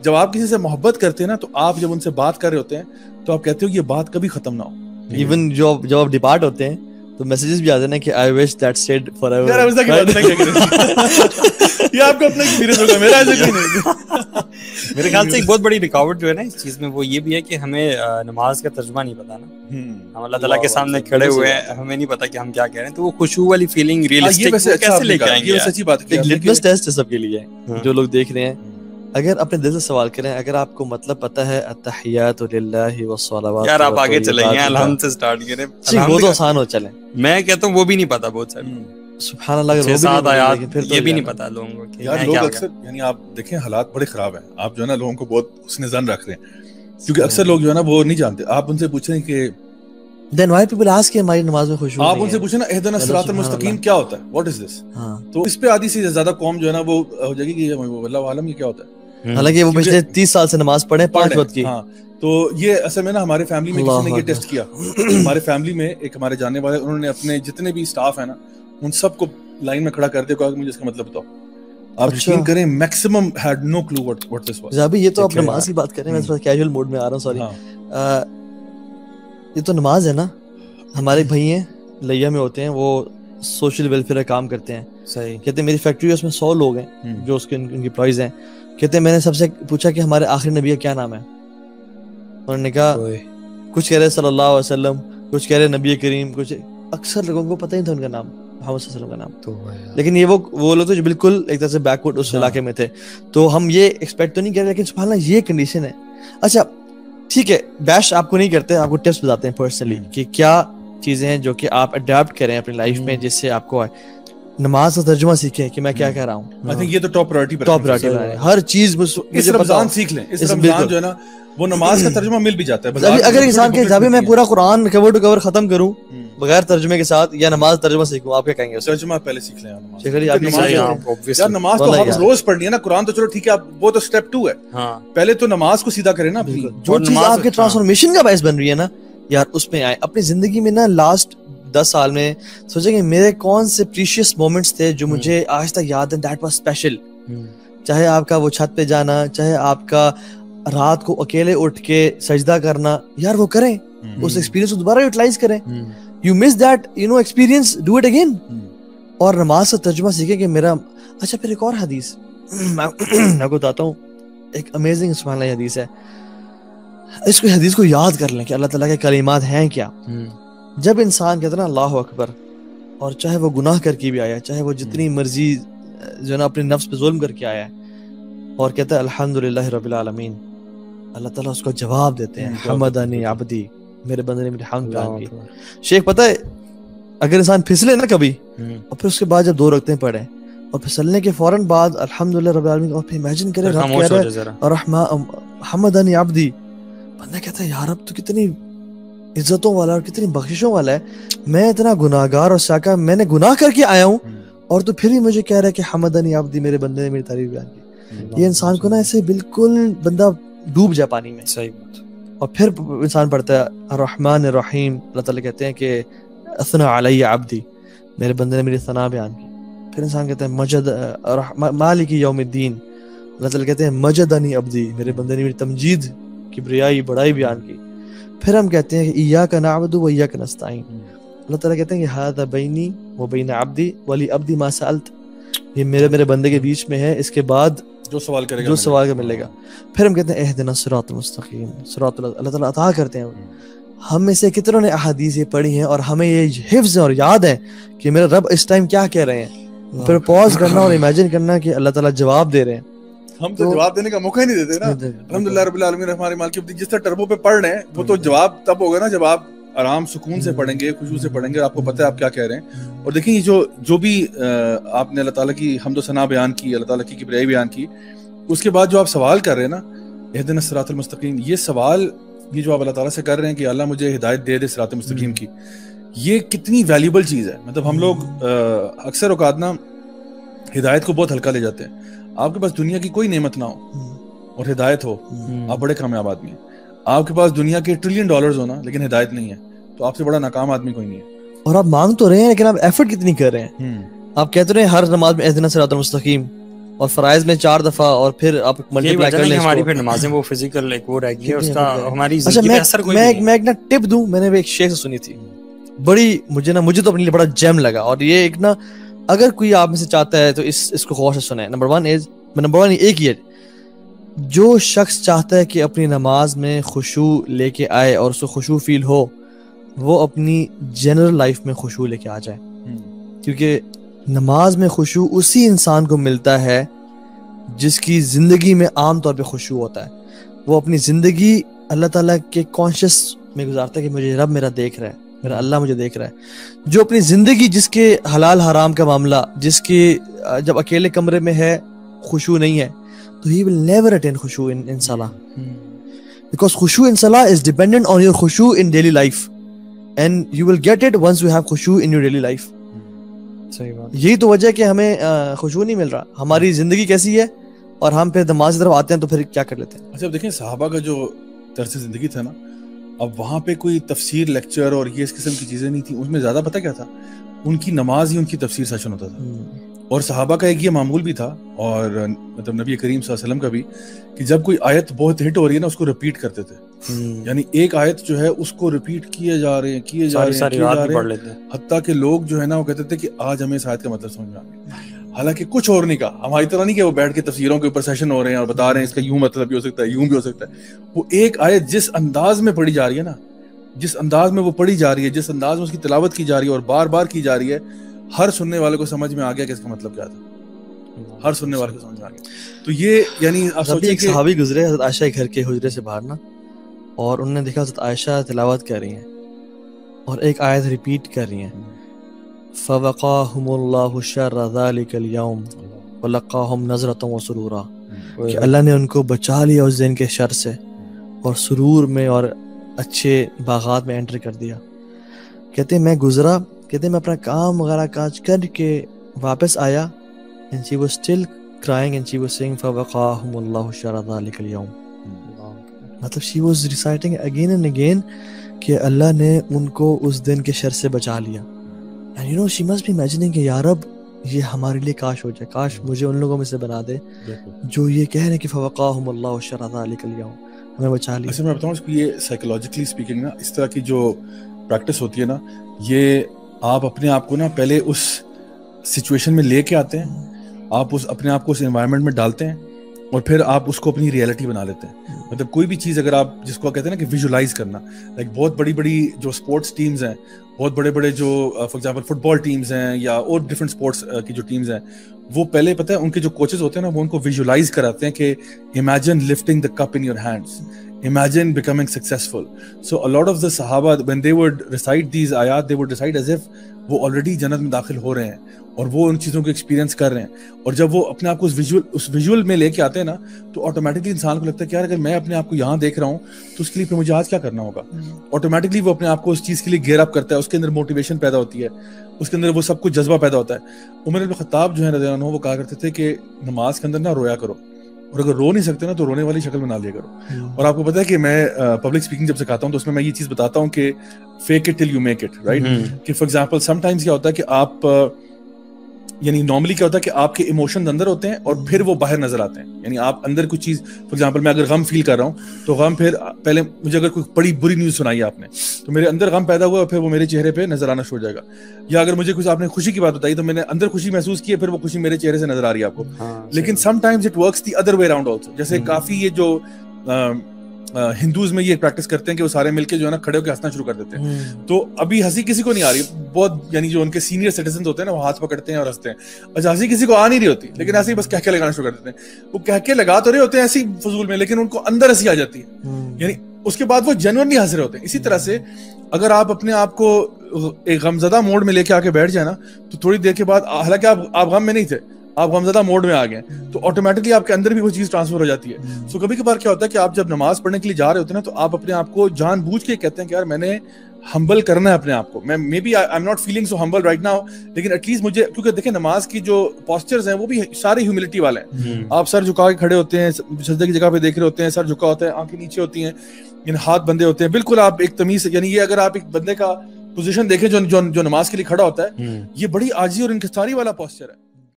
جب آپ کسی سے محبت کرتے ہیں نا تو آپ جب ان سے بات کر رہے ہوتے ہیں تو آپ کہتے ہو یہ بات کبھی ختم نہ ہو. ایون جب آپ ڈپارٹ ہوتے ہیں تو میسیجز بھی آتے ہیں کہ I wish that stayed forever. یار ایسا کی بات نہیں کیا کریں یہ آپ کا اپنا ایکسپیرینس ہوگا, میرا ایسا کوئی نہیں. میرے خیال سے ایک بہت بڑی رکاوٹ جو ہے نا اس چیز میں وہ یہ بھی ہے کہ ہمیں نماز کا ترجمہ نہیں پتا نا. ہم اللہ تعالیٰ کے سامنے کھڑے ہوئے ہیں, ہمیں نہیں پتا کہ ہم کیا کہہ رہے ہیں, تو وہ خوشبو والی فیلنگ ریئلسٹک کیسے لے کے آئیں گے. یہ سچی بات ہے, ایک لٹمس ٹیسٹ ہے سب کے لیے جو لوگ دیکھ رہے ہیں. اگر اپنے دل سے سوال کریں, اگر آپ کو مطلب پتہ ہے التحیات للہ والصلوات, یار آپ آگے چلیں گے, الحمد سے سٹارٹ کریں. وہ تو آسان ہو چلیں. میں کہتا ہوں وہ بھی نہیں پتا بہت سارے, سبحان اللہ, چھ سات آیات یہ بھی نہیں پتا لوگوں کو کہ یار لوگ اکثر, یعنی آپ دیکھیں حالات بڑے خراب ہیں, آپ جو ہے نا لوگوں کو بہت حسن ظن رکھ رہے ہیں, کیونکہ اکثر لوگ جو ہے نا وہ نہیں جانتے. آپ ان سے پوچھیں کہ then why people ask کہ ہماری نماز میں خوشبو, آپ ان سے پوچھیں نا اہدنا الصراط المستقیم کیا ہوتا ہے, what is this, تو اس پہ آدھی سے زیادہ قوم جو ہے نا وہ ہو جائے گی کہ اللہ عالم یہ کیا ہوتا ہے. حالانکہ وہ پچھلے 30 سال سے نماز پڑھے 5 وقت کی. ہاں تو یہ اصل میں نا ہمارے فیملی میں کسی نے یہ ٹیسٹ کیا. ہمارے فیملی میں ایک ہمارے جاننے والے, انہوں نے اپنے جتنے بھی اسٹاف ہیں نا ان سب کو لائن میں کھڑا کر دیا, کہ مجھے اس کا مطلب بتاؤ. آپ یقین کریں maximum had no kilo what this was. ابھی یہ تو آپ نماز کی بات کر رہے ہیں, میں تھوڑا کیجول موڈ میں آ رہا ہوں, سوری. یہ تو نماز ہے نا, ہمارے بھائی ہیں لیا میں ہوتے ہیں, وہ سوشل ویلفیئر کا کام کرتے ہیں. صحیح. کہتے ہیں میری فیکٹری ہے, اس میں 100 لوگ ہیں جو اس کے ان کی امپلائیز ہیں. کہتے ہیں میں نے سب سے پوچھا کہ ہمارے آخری نبی کا کیا نام ہے, انہوں نے کہا کچھ کہہ رہے صلی اللہ علیہ وسلم, کچھ کہہ رہے نبی کریم, کچھ اکثر لوگوں کو پتہ نہیں تھا ان کا نام, محمد صلی اللہ علیہ وسلم کا نام. لیکن یہ وہ لوگ تو جو بالکل ایک طرح سے بیک ورڈ اس علاقے میں تھے, تو ہم یہ ایکسپیکٹ تو نہیں کر رہے, لیکن سبحان اللہ یہ کنڈیشن ہے. اچھا ٹھیک ہے, بیش آپ کو نہیں کرتے, آپ کو ٹپس بتاتے ہیں پرسنلی کہ کیا چیزیں ہیں جو کہ آپ اڈاپٹ کریں اپنی لائف میں جس سے آپ کو آئے. نماز کا ترجمہ سیکھیں کہ میں کیا کہہ رہا ہوں. I think یہ تو ٹاپ پرائورٹی ہے, ہر چیز اس رمضان سیکھ لیں. اس رمضان جو ہے نا وہ نماز کا ترجمہ مل بھی جاتا ہے. اگر انسان کہ جب میں پورا قرآن کور ٹو کور ختم کروں بغیر ترجمے کے ساتھ, یا نماز ترجمہ سیکھوں, آپ کیا کہیں گے؟ ترجمہ پہلے سیکھ لیں. نماز تو ہم روز پڑھنی ہے نا, قرآن تو چلو ٹھیک ہے, وہ تو اسٹیپ 2 ہے, پہلے تو نماز کو سیدھا کریں نا. جو چیز آپ کے ٹرانسفارمیشن کا باعث بن رہی ہے نا یار, اس میں آئے. اپنی زندگی میں نا لاسٹ 10 سال میں سوچیں کہ میرے کون سے پریشیس مومنٹس تھے جو مجھے آج تک یاد ہیں, دیٹ واز اسپیشل. چاہے آپ کا وہ چھت پہ جانا, چاہے آپ کا رات کو اکیلے اٹھ کے سجدہ کرنا, یار وہ کریں, اس ایکسپیرینس کو دوبارہ یوٹیلائز کریں. You miss that experience, do it again. اور نماز کا ترجمہ سیکھیں کہ میرا. اچھا پھر ایک اور حدیث میں کو بتاتا ہوں, ایک امیزنگ سبحان اللہ حدیث ہے. اس کو حدیث کو یاد کر لیں کہ اللہ تعالیٰ کے کلمات ہیں کیا. جب انسان کہتا ہے نا اللہ اکبر, اور چاہے وہ گناہ کر کے بھی آیا, چاہے وہ جتنی مرضی جو ہے نا اپنے نفس پہ ظلم کر کے آیا ہے, اور کہتا ہے الحمدللہ رب العالمین, اللہ تعالیٰ اس کو جواب دیتے ہیں حمدنی عبدی, میرے بندے نے میری حمد بیان کی. شیخ پتہ ہے اگر انسان پھسلے نا کبھی, اور پھر اس کے بعد جب 2 رکعتیں پڑھیں, اور پھسلنے کے فوراً بعد الحمدللہ رب العالمین, اور پھر امیجن کرے رب کہہ رہا ہے حمدنی عبدی, بندہ کہتا ہے یار اب تو کتنی عزتوں والا اور کتنی بخششوں والا ہے, میں اتنا گناہگار اور ساکا, میں نے گناہ کر کے آیا ہوں, اور تو پھر ہی مجھے کہہ رہا ہے کہ حمدنی عبدی, میرے بندے نے میری تعریف بیان کی. یہ انسان کو نا ایسے بالکل بندہ ڈوب جائے پانی میں. صحیح بات. اور پھر انسان پڑھتا ہے الرحمن الرحیم, اللہ تعالیٰ کہتے ہیں کہ اثنا علی عبدی, میرے بندے نے میری ثنا بیان کی. پھر انسان کہتا ہے مجد مالک یوم الدین, اللہ تعالیٰ کہتے ہیں مجدنی عبدی, میرے بندے نے میری تمجید, کبریائی, بڑائی بیان کی. پھر ہم کہتے ہیں کہ ایاک نعبد و ایاک نستعین, اللہ تعالیٰ کہتے ہیں کہ ھذا بینی و بین عبدی ولی عبدی ما سألت, یہ میرے بندے کے بیچ میں ہے, اس کے بعد جو سوال کرے گا ملے گا. پھر ہم کہتے ہیں اہدنا الصراط المستقیم, صراط اللہ تعالیٰ عطا کرتے ہیں. ہم میں سے کتنوں نے احادیث یہ پڑھی ہیں اور ہمیں یہ حفظ اور یاد ہے کہ میرا رب اس ٹائم کیا کہہ رہے ہیں. پھر پاز کرنا اور امیجن کرنا کہ اللہ تعالیٰ جواب دے رہے ہیں. ہم تو جواب دینے کا موقع ہی نہیں دیتے نا. الحمدللہ رب العالمین الرحمن الرحیم, جس طرح ٹربو پہ پڑھ رہے ہیں وہ تو جواب تب ہوگا نا جب آپ آرام سکون سے پڑھیں گے, خوشبو سے پڑھیں گے, آپ کو پتہ ہے آپ کیا کہہ رہے ہیں. اور دیکھیں جو بھی آپ نے اللہ تعالیٰ کی حمد و ثنا بیان کی, اللہ تعالیٰ کی کبریائی بیان کی, اس کے بعد جو آپ سوال کر رہے ہیں نا اہدنا الصراط المستقیم, یہ سوال یہ جو آپ اللہ تعالیٰ سے کر رہے ہیں کہ اللہ مجھے ہدایت دے صراط مستقیم کی, یہ کتنی ویلیوبل چیز ہے. مطلب ہم لوگ اکثر اوقات نا ہدایت کو بہت ہلکا لے جاتے ہیں. آپ کے پاس دنیا کی کوئی نعمت نہ ہو اور ہدایت ہو, آپ بڑے کامیاب آدمی ہیں. آپ کے پاس دنیا کے $1 ٹریلین ہونا لیکن ہدایت نہیں ہے, تو آپ سے بڑا ناکام آدمی کوئی نہیں ہے. اور آپ مانگ تو رہے ہیں لیکن آپ ایفرٹ کتنی کر رہے ہیں. آپ کہتے رہے ہر نماز میں اہدنا الصراط المستقیم, اور فرائض میں 4 دفعہ اور پھر آپ ملٹی پلائی کر لیں ہماری پھر نمازیں وہ فزیکل ایک وہ رہ گئی ہے اس کا ہماری زندگی پہ اثر کوئی نہیں. میں ایک نا ٹپ دوں, میں نے ایک شیخ سے سنی تھی, بڑی مجھے تو اپنے لیے بڑا جیم لگا, اور یہ ایک نا اگر کوئی آپ میں سے چاہتا ہے تو اس کو غور سے سنیں. نمبر 1 ایک ہی ہے, جو شخص چاہتا ہے کہ اپنی نماز میں خشوع لے کے آئے اور اس کو خشوع فیل ہو, وہ اپنی جنرل لائف میں خشوع لے کے آ جائے, کیونکہ نماز میں خشوع اسی انسان کو ملتا ہے جس کی زندگی میں عام طور پہ خشوع ہوتا ہے. وہ اپنی زندگی اللہ تعالیٰ کے کانشیس میں گزارتا ہے کہ مجھے رب میرا دیکھ رہا ہے, میرا اللہ مجھے دیکھ رہا ہے. جو اپنی زندگی جس کے حلال حرام کا معاملہ, جس کی جب اکیلے کمرے میں ہے خشوع نہیں ہے, تو he will never attain خشوع in salah, because خشوع in salah is dependent on your خشوع in daily life, and you will get it once you have خشوع in your daily life. صحیح بات. یہی تو وجہ ہے کہ ہمیں خشوع نہیں مل رہا. ہماری زندگی کیسی ہے اور ہم پھر نماز کی طرف آتے ہیں تو پھر کیا کر لیتے ہیں. اچھا اب دیکھیں صحابہ کا جو طرز زندگی تھا نا, اب وہاں پہ کوئی تفسیر لیکچر اور یہ اس قسم کی چیزیں نہیں تھیں, اس میں زیادہ پتہ کیا تھا, ان کی نماز ہی ان کی تفسیر سیشن ہوتا تھا. اور صحابہ کا ایک یہ معمول بھی تھا, اور مطلب نبی کریم صلی اللہ علیہ وسلم کا بھی, کہ جب کوئی آیت بہت ہٹ ہو رہی ہے نا اس کو ریپیٹ کرتے تھے. یعنی ایک آیت جو ہے اس کو ریپیٹ کیے جا رہے ہیں حتیٰ کہ لوگ جو ہے نا وہ کہتے تھے کہ آج ہمیں اس آیت کا مطلب سمجھ میں آ گیا. حالانکہ کچھ اور نہیں کہا, ہماری طرح نہیں کہ وہ بیٹھ کے تفسیروں کے اوپر سیشن ہو رہے ہیں اور بتا رہے ہیں اس کا یوں مطلب بھی ہو سکتا ہے, یوں بھی ہو سکتا ہے. وہ ایک آیت جس انداز میں پڑھی جا رہی ہے نا, جس انداز میں وہ پڑھی جا رہی ہے, جس انداز میں اس کی تلاوت کی جا رہی ہے اور بار بار کی جا رہی ہے, ہر سننے والے کو سمجھ میں آ گیا کہ اس کا مطلب کیا تھا. ہر سننے والے کو سمجھ میں آ گیا. تو یہ یعنی آپ سوچیں ایک صحابی گزرے حضرت عائشہ کے گھر کے حجرے سے باہر نا, اور انہوں نے دیکھا حضرت عائشہ تلاوت کر رہی ہیں اور ایک آیت ریپیٹ کر رہی ہیں, فوقاہم اللہ شر ذلک اليوم ولقاہم نظرۃ وسرورا, کہ اللہ نے ان کو بچا لیا اس دن کے شر سے اور سرور میں اور اچھے باغات میں انٹر کر دیا. کہتے ہیں میں گزرا, کہتے ہیں میں اپنا کام وغیرہ کاج کر کے واپس آیا, and she was still crying and she was saying فوقاہم اللہ شر ذلک اليوم. مطلب she was reciting again and again کہ اللہ نے ان کو اس دن کے شر سے بچا لیا. and you know she must be imagining کہ یا رب یہ ہمارے لیے کاش ہو جائے, کاش مجھے ان لوگوں میں سے بنا دے جو یہ کہہ رہے ہیں کہ فوقاہم اللہ شر ذلک اليوم, ہمیں بچا لیا. اچھا میں بتاؤں اس کو, یہ سائیکولوجیکلی اسپیکنگ نا اس طرح کی جو پریکٹس ہوتی ہے نا, یہ آپ اپنے آپ کو نا پہلے اس سچویشن میں لے کے آتے ہیں, آپ اپنے آپ کو اس انوائرمنٹ میں ڈالتے ہیں اور پھر آپ اس کو اپنی ریئلٹی بنا لیتے ہیں. مطلب کوئی بھی چیز اگر آپ جس کو کہتے ہیں نا کہ ویژولائز کرنا, لائک بہت بڑی بڑی جو اسپورٹس ٹیمز ہیں, بہت بڑے بڑے جو for example football teams ہیں یا اور ڈفرینٹ اسپورٹس کی جو ٹیمز ہیں, وہ پہلے پتہ ہے ان کے جو کوچز ہوتے ہیں نا وہ ان کو ویژولائز کراتے ہیں کہ imagine lifting the cup in your hands, imagine becoming successful. So a lot of the Sahaba, when they would recite these ayat, they would recite as if وہ already جنت میں داخل ہو رہے ہیں اور وہ ان چیزوں کو ایکسپیرینس کر رہے ہیں. اور جب وہ اپنے آپ کو اس ویژول میں لے کے آتے ہیں نا, تو آٹومیٹکلی انسان کو لگتا ہے کہ یار اگر میں اپنے آپ کو یہاں دیکھ رہا ہوں تو اس کے لیے پھر مجھے آج کیا کرنا ہوگا. آٹومیٹکلی وہ اپنے آپ کو اس چیز کے لیے گیئر اپ کرتا ہے, اس کے اندر موٹیویشن پیدا ہوتی ہے, اس کے اندر وہ سب کچھ جذبہ پیدا ہوتا ہے. عمر بن خطاب جو ہے رضی اللہ عنہ, وہ کہا کرتے تھے کہ نماز کے اندر نہ رویا کرو, اور اگر رو نہیں سکتے نا تو رونے والی شکل بنا لیا کرو. اور آپ کو پتا ہے کہ میں پبلک اسپیکنگ جب سکھاتا ہوں تو اس میں یہ چیز بتاتا ہوں کہ fake it till you make it, right. کہ فار ایگزامپل سم ٹائمز کیا ہوتا ہے کہ آپ یعنی نارملی کیا ہوتا ہے کہ آپ کے ایموشنز اندر ہوتے ہیں اور پھر وہ باہر نظر آتے ہیں. یعنی آپ اندر کچھ چیز, فار ایگزامپل میں اگر غم فیل کر رہا ہوں تو غم پھر پہلے مجھے اگر کوئی بڑی بری نیوز سنائی آپ نے تو میرے اندر غم پیدا ہوا اور پھر وہ میرے چہرے پہ نظر آنا شروع ہو جائے گا. یا اگر مجھے کچھ آپ نے خوشی کی بات بتائی تو میں نے اندر خوشی محسوس کی ہے, پھر وہ خوشی میرے چہرے سے نظر آ رہی ہے آپ کو. لیکن some times it works the other way around also. جیسے کافی یہ جو ہندوز میں یہ پریکٹس کرتے ہیں کہ وہ سارے مل کے جو ہے نا کھڑے ہو کے ہنسنا شروع کر دیتے ہیں. تو ابھی ہنسی کسی کو نہیں آ رہی بہت, یعنی جو ان کے سینئر سٹیزنز ہوتے ہیں نا وہ ہاتھ پکڑتے ہیں اور ہنستے ہیں. اچھا ہنسی کسی کو آ نہیں رہی ہوتی, لیکن ایسے ہی بس کہکے لگانا شروع کر دیتے ہیں. وہ کہکے لگا تو رہے ہوتے ہیں ایسی فضول میں, لیکن ان کو اندر ہنسی آ جاتی ہے. یعنی اس کے بعد وہ جینوئنلی ہنس رہے ہوتے ہیں. اسی طرح سے اگر آپ اپنے آپ کو ایک غمزدہ موڈ میں لے کے آ کے بیٹھ جائیں نا, تو تھوڑی دیر کے بعد, حالانکہ آپ غم میں نہیں تھے, آپ غمزدہ موڈ میں آ گئے, تو آٹومیٹکلی آپ کے اندر بھی وہ چیز ٹرانسفر ہو جاتی ہے. سو کبھی کبھار کیا ہوتا ہے کہ آپ جب نماز پڑھنے کے لیے جا رہے ہوتے ہیں نا, تو آپ اپنے آپ کو جان بوجھ کے کہتے ہیں کہ یار میں نے ہمبل کرنا ہے اپنے آپ کو. میں may be I am not feeling so humble right now, لیکن ایٹ لیسٹ مجھے, کیونکہ دیکھیں نماز کی جو پوسچرز ہیں وہ بھی سارے ہیوملٹی والے ہیں. آپ سر جھکا کے کھڑے ہوتے ہیں, سجدے کی جگہ پہ دیکھ رہے ہوتے ہیں, سر جھکا ہوتا ہے, آنکھیں نیچے ہوتی ہیں, یعنی ہاتھ بندے ہوتے ہیں, بالکل آپ ایک تمیز. یعنی یہ اگر آپ ایک بندے کا پوزیشن دیکھیں جو نماز کے لیے کھڑا ہوتا ہے, یہ بڑی عاجزی اور انکساری والا پوسچر ہے.